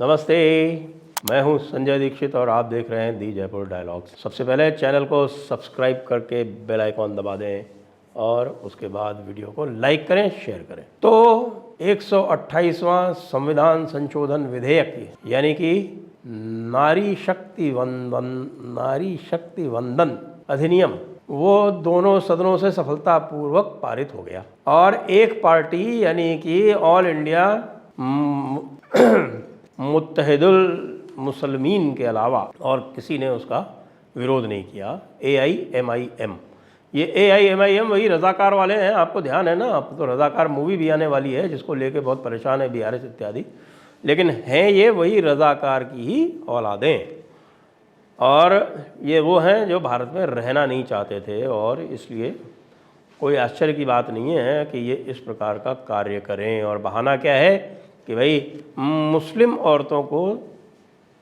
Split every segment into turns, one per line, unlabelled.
नमस्ते, मैं हूं संजय दीक्षित और आप देख रहे हैं दी जयपुर डायलॉग्स। सबसे पहले चैनल को सब्सक्राइब करके बेल आइकॉन दबा दें और उसके बाद वीडियो को लाइक करें, शेयर करें। तो 128वां संविधान संशोधन विधेयक यानी कि नारी शक्ति वंदन अधिनियम वो दोनों सदनों से सफलतापूर्वक पारित हो गया और एक पार्टी यानी कि ऑल इंडिया मुत्तहिदुल मुसलमीन के अलावा और किसी ने उसका विरोध नहीं किया। AIMIM, ये AIMIM वही रज़ाकार वाले हैं, आपको ध्यान है ना। अब तो रज़ाकार मूवी भी आने वाली है जिसको लेके बहुत परेशान है BRS इत्यादि, लेकिन हैं ये वही रज़ाकार की ही औलादें और ये वो हैं जो भारत में रहना नहीं चाहते थे और इसलिए कोई आश्चर्य की बात नहीं है कि ये इस प्रकार का कार्य करें। और बहाना क्या है कि भाई मुस्लिम औरतों को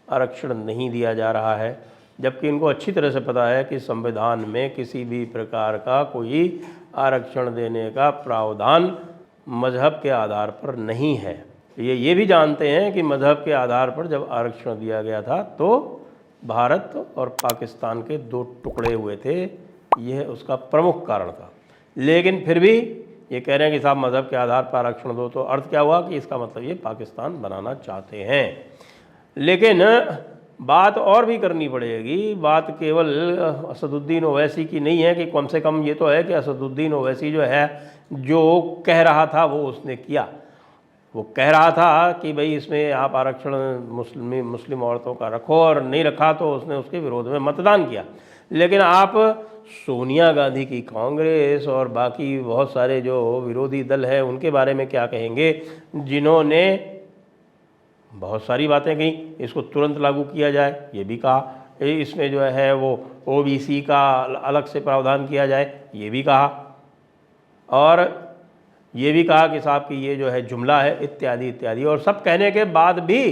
आरक्षण नहीं दिया जा रहा है, जबकि इनको अच्छी तरह से पता है कि संविधान में किसी भी प्रकार का कोई आरक्षण देने का प्रावधान मजहब के आधार पर नहीं है। ये भी जानते हैं कि मजहब के आधार पर जब आरक्षण दिया गया था तो भारत और पाकिस्तान के दो टुकड़े हुए थे, यह उसका प्रमुख कारण था। लेकिन फिर भी ये कह रहे हैं कि साहब मज़हब के आधार पर आरक्षण दो, तो अर्थ क्या हुआ कि इसका मतलब ये पाकिस्तान बनाना चाहते हैं। लेकिन बात और भी करनी पड़ेगी। बात केवल असदुद्दीन ओवैसी की नहीं है कि कम से कम ये तो है कि असदुद्दीन ओवैसी जो है जो कह रहा था वो उसने किया। वो कह रहा था कि भाई इसमें आप आरक्षण मुस्लिम औरतों का रखो और नहीं रखा तो उसने उसके विरोध में मतदान किया। लेकिन आप सोनिया गांधी की कांग्रेस और बाकी बहुत सारे जो विरोधी दल है उनके बारे में क्या कहेंगे, जिन्होंने बहुत सारी बातें कही। इसको तुरंत लागू किया जाए ये भी कहा, इसमें जो है वो OBC का अलग से प्रावधान किया जाए ये भी कहा, और ये भी कहा कि साहब कि ये जो है जुमला है इत्यादि इत्यादि। और सब कहने के बाद भी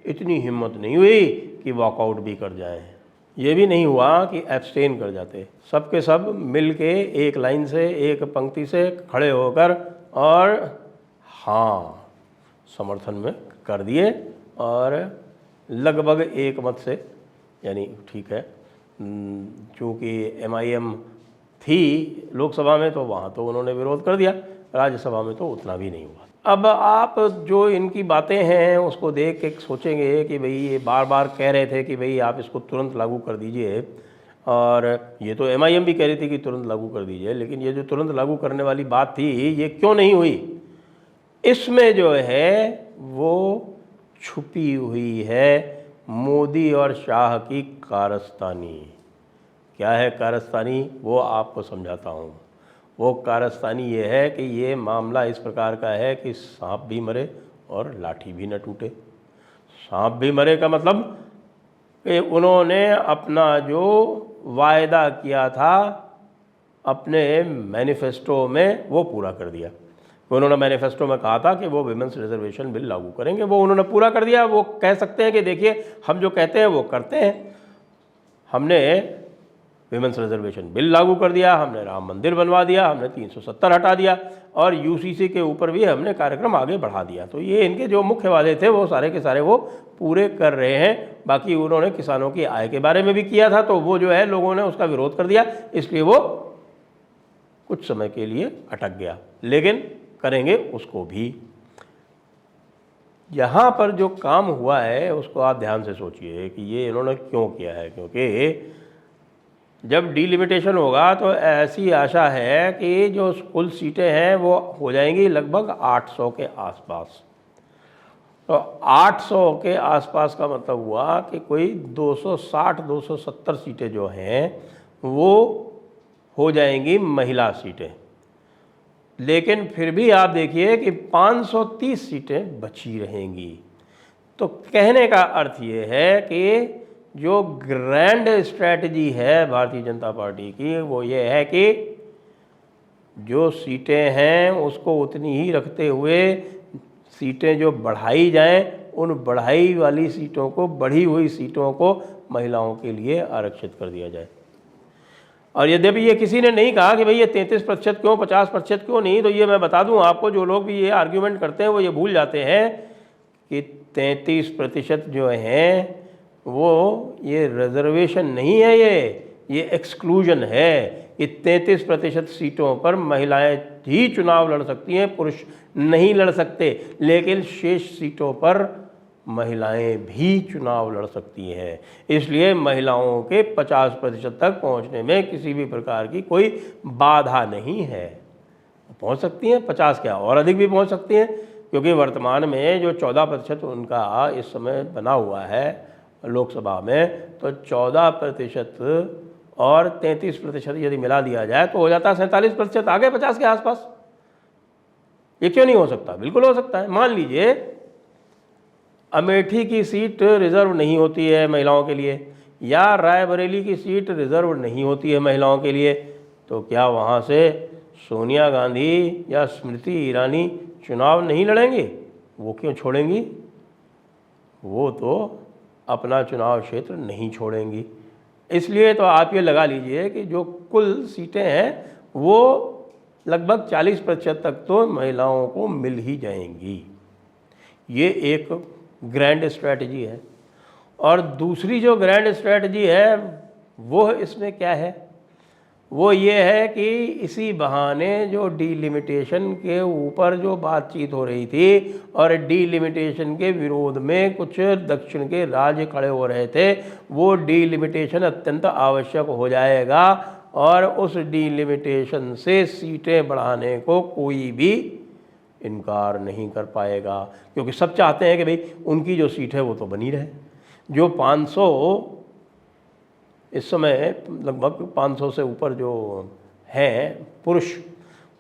इतनी हिम्मत नहीं हुई कि वॉकआउट भी कर जाएं। ये भी नहीं हुआ कि एब्सटेन कर जाते। सब के सब मिल के एक लाइन से एक पंक्ति से खड़े होकर और हाँ समर्थन में कर दिए और लगभग एक मत से, यानी ठीक है, चूँकि MIM थी लोकसभा में तो वहाँ तो उन्होंने विरोध कर दिया, राज्यसभा में तो उतना भी नहीं हुआ। अब आप जो इनकी बातें हैं उसको देख के सोचेंगे कि भाई ये बार बार कह रहे थे कि भाई आप इसको तुरंत लागू कर दीजिए, और ये तो MIM भी कह रही थी कि तुरंत लागू कर दीजिए, लेकिन ये जो तुरंत लागू करने वाली बात थी ये क्यों नहीं हुई, इसमें जो है वो छुपी हुई है मोदी और शाह की कारस्तानी। क्या है कारस्तानी, वो आपको समझाता हूँ। वो कारस्तानी ये है कि ये मामला इस प्रकार का है कि सांप भी मरे और लाठी भी न टूटे। सांप भी मरे का मतलब कि उन्होंने अपना जो वायदा किया था अपने मैनिफेस्टो में वो पूरा कर दिया। उन्होंने मैनिफेस्टो में कहा था कि वो विमेंस रिजर्वेशन बिल लागू करेंगे, वो उन्होंने पूरा कर दिया। वो कह सकते हैं कि देखिए हम जो कहते हैं वो करते हैं। हमने विमेंस रिजर्वेशन बिल लागू कर दिया, हमने राम मंदिर बनवा दिया, हमने 370 हटा दिया और UCC के ऊपर भी हमने कार्यक्रम आगे बढ़ा दिया। तो ये इनके जो मुख्य वादे थे वो सारे के सारे वो पूरे कर रहे हैं। बाकी उन्होंने किसानों की आय के बारे में भी किया था, तो वो जो है लोगों ने उसका विरोध कर दिया, इसलिए वो कुछ समय के लिए अटक गया, लेकिन करेंगे उसको भी। यहाँ पर जो काम हुआ है उसको आप ध्यान से सोचिए कि ये इन्होंने क्यों किया है। क्योंकि जब डिलिमिटेशन होगा तो ऐसी आशा है कि जो कुल सीटें हैं वो हो जाएंगी लगभग 800 के आसपास। तो 800 के आसपास का मतलब हुआ कि कोई 260-270 सीटें जो हैं वो हो जाएंगी महिला सीटें। लेकिन फिर भी आप देखिए कि 530 सीटें बची रहेंगी। तो कहने का अर्थ ये है कि जो ग्रैंड स्ट्रैटेजी है भारतीय जनता पार्टी की वो ये है कि जो सीटें हैं उसको उतनी ही रखते हुए सीटें जो बढ़ाई जाएं, उन बढ़ाई वाली सीटों को, बढ़ी हुई सीटों को महिलाओं के लिए आरक्षित कर दिया जाए। और यद्यपि ये किसी ने नहीं कहा कि भाई ये 33% क्यों, 50% क्यों नहीं, तो ये मैं बता दूं आपको, जो लोग भी ये आर्ग्यूमेंट करते हैं वो ये भूल जाते हैं कि 33% जो हैं वो ये रिजर्वेशन नहीं है, ये एक्सक्लूजन है कि 33% सीटों पर महिलाएं ही चुनाव लड़ सकती हैं, पुरुष नहीं लड़ सकते। लेकिन शेष सीटों पर महिलाएं भी चुनाव लड़ सकती हैं। इसलिए महिलाओं के 50% तक पहुंचने में किसी भी प्रकार की कोई बाधा नहीं है। पहुंच सकती हैं, 50 क्या और अधिक भी पहुंच सकती हैं, क्योंकि वर्तमान में जो 14% उनका इस समय बना हुआ है लोकसभा में, तो 14% और 33% यदि मिला दिया जाए तो हो जाता है 47%, आगे 50 के आसपास। ये क्यों नहीं हो सकता? बिल्कुल हो सकता है। मान लीजिए अमेठी की सीट रिजर्व नहीं होती है महिलाओं के लिए, या रायबरेली की सीट रिजर्व नहीं होती है महिलाओं के लिए, तो क्या वहाँ से सोनिया गांधी या स्मृति ईरानी चुनाव नहीं लड़ेंगी? वो क्यों छोड़ेंगी? वो तो अपना चुनाव क्षेत्र नहीं छोड़ेंगी। इसलिए तो आप ये लगा लीजिए कि जो कुल सीटें हैं वो लगभग 40% तक तो महिलाओं को मिल ही जाएंगी। ये एक ग्रैंड स्ट्रैटेजी है। और दूसरी जो ग्रैंड स्ट्रैटेजी है वो इसमें क्या है? वो ये है कि इसी बहाने जो डीलिमिटेशन के ऊपर जो बातचीत हो रही थी और डीलिमिटेशन के विरोध में कुछ दक्षिण के राज्य खड़े हो रहे थे, वो डीलिमिटेशन अत्यंत आवश्यक हो जाएगा और उस डीलिमिटेशन से सीटें बढ़ाने को कोई भी इनकार नहीं कर पाएगा, क्योंकि सब चाहते हैं कि भाई उनकी जो सीट है वो तो बनी रहे। जो 500 इस समय लगभग 500 से ऊपर जो हैं पुरुष,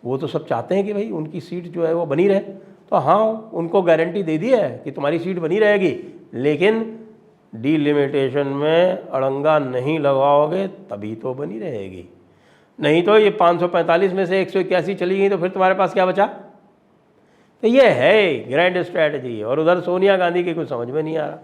वो तो सब चाहते हैं कि भाई उनकी सीट जो है वो बनी रहे। तो हाँ, उनको गारंटी दे दी है कि तुम्हारी सीट बनी रहेगी, लेकिन डीलिमिटेशन में अड़ंगा नहीं लगाओगे तभी तो बनी रहेगी। नहीं तो ये 545 में से 181 चली गई तो फिर तुम्हारे पास क्या बचा? तो ये है ग्रैंड स्ट्रैटेजी। और उधर सोनिया गांधी की कुछ समझ में नहीं आ रहा।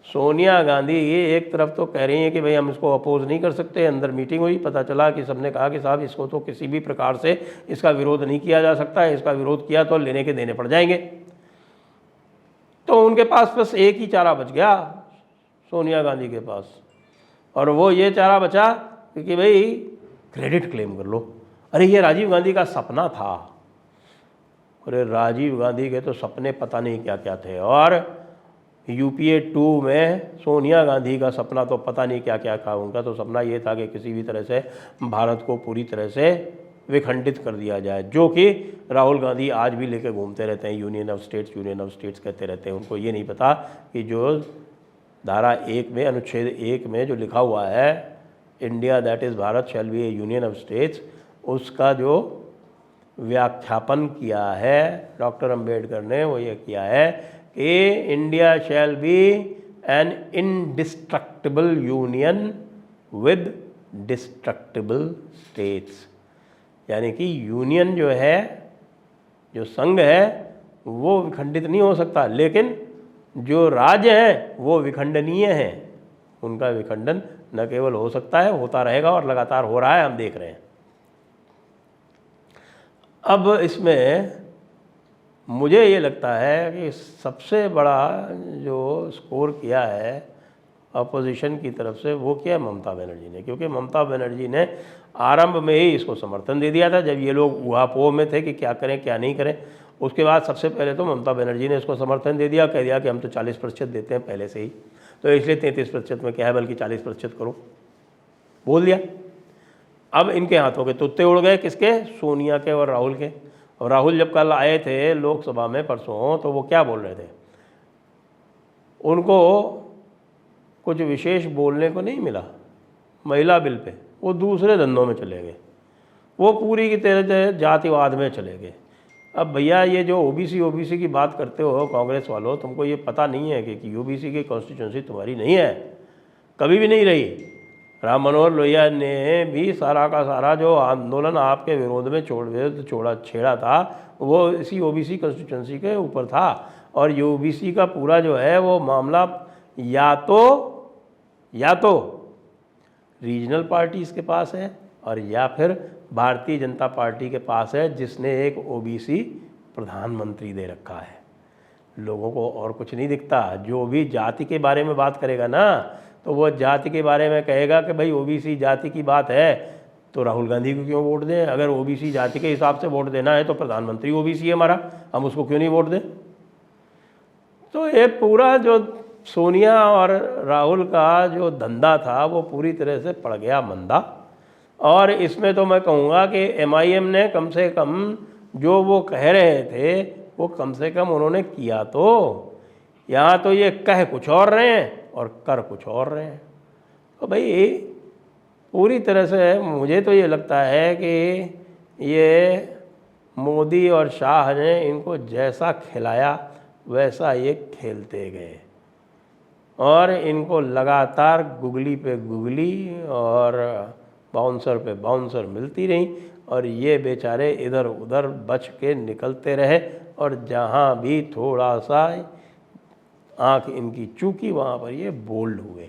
सोनिया गांधी ये एक तरफ तो कह रही हैं कि भाई हम इसको अपोज नहीं कर सकते। अंदर मीटिंग हुई, पता चला कि सबने कहा कि साहब इसको तो किसी भी प्रकार से इसका विरोध नहीं किया जा सकता है, इसका विरोध किया तो लेने के देने पड़ जाएंगे। तो उनके पास बस एक ही चारा बच गया सोनिया गांधी के पास, और वो ये चारा बचा कि भाई क्रेडिट क्लेम कर लो। अरे ये राजीव गांधी का सपना था। अरे राजीव गांधी के तो सपने पता नहीं क्या क्या थे, और UPA 2 में सोनिया गांधी का सपना तो पता नहीं क्या क्या था। उनका तो सपना ये था कि किसी भी तरह से भारत को पूरी तरह से विखंडित कर दिया जाए, जो कि राहुल गांधी आज भी लेके घूमते रहते हैं। यूनियन ऑफ स्टेट्स कहते रहते हैं। उनको ये नहीं पता कि जो धारा 1 में अनुच्छेद 1 में जो लिखा हुआ है India that is Bharat shall be A union of states, उसका जो व्याख्यापन किया है डॉक्टर अंबेडकर ने, वो ये किया है कि India shall be an indestructible union with destructible states. यानी कि यूनियन जो है, जो संघ है, वो विखंडित नहीं हो सकता, लेकिन जो राज्य हैं वो विखंडनीय हैं। उनका विखंडन न केवल हो सकता है, होता रहेगा और लगातार हो रहा है, हम देख रहे हैं। अब इसमें मुझे ये लगता है कि सबसे बड़ा जो स्कोर किया है अपोजिशन की तरफ से वो किया ममता बनर्जी ने, क्योंकि ममता बनर्जी ने आरंभ में ही इसको समर्थन दे दिया था जब ये लोग ऊहापोह में थे कि क्या करें क्या नहीं करें। उसके बाद सबसे पहले तो ममता बनर्जी ने इसको समर्थन दे दिया, कह दिया कि हम तो 40% देते हैं पहले से ही, तो इसलिए 33% में क्या है, बल्कि 40% करो, बोल दिया। अब इनके हाथों के तुत्ते उड़ गए, किसके? सोनिया के और राहुल के। और राहुल जब कल आए थे लोकसभा में परसों, तो वो क्या बोल रहे थे? उनको कुछ विशेष बोलने को नहीं मिला महिला बिल पे, वो दूसरे धंधों में चले गए, वो पूरी की तरह जातिवाद में चले गए। अब भैया ये जो ओबीसी की बात करते हो कांग्रेस वालों, तुमको ये पता नहीं है कि ओबीसी की कॉन्स्टिट्यूंसी तुम्हारी नहीं है, कभी भी नहीं रही। राम मनोहर लोहिया ने भी सारा का सारा जो आंदोलन आपके विरोध में छेड़ा था वो इसी ओबीसी कॉन्स्टिट्यूंसी के ऊपर था। और ये ओबीसी का पूरा जो है वो मामला या तो रीजनल पार्टीज़ के पास है और या फिर भारतीय जनता पार्टी के पास है, जिसने एक ओबीसी प्रधानमंत्री दे रखा है। लोगों को और कुछ नहीं दिखता। जो भी जाति के बारे में बात करेगा ना, तो वो जाति के बारे में कहेगा कि भाई ओबीसी जाति की बात है तो राहुल गांधी को क्यों वोट दें। अगर ओबीसी जाति के हिसाब से वोट देना है तो प्रधानमंत्री ओबीसी है हमारा, हम उसको क्यों नहीं वोट दें। तो ये पूरा जो सोनिया और राहुल का जो धंधा था वो पूरी तरह से पड़ गया मंदा। और इसमें तो मैं कहूँगा कि एमआईएम ने कम से कम जो वो कह रहे थे वो कम से कम उन्होंने किया। तो यहाँ तो ये कह कुछ और रहे हैं और कर कुछ और रहे हैं। तो भाई पूरी तरह से मुझे तो ये लगता है कि ये मोदी और शाह ने इनको जैसा खिलाया वैसा ये खेलते गए और इनको लगातार गुगली पे गुगली और बाउंसर पे बाउंसर मिलती रही और ये बेचारे इधर उधर बच के निकलते रहे। और जहाँ भी थोड़ा सा आँख इनकी चूकी वहाँ पर ये बोल्ड हुए।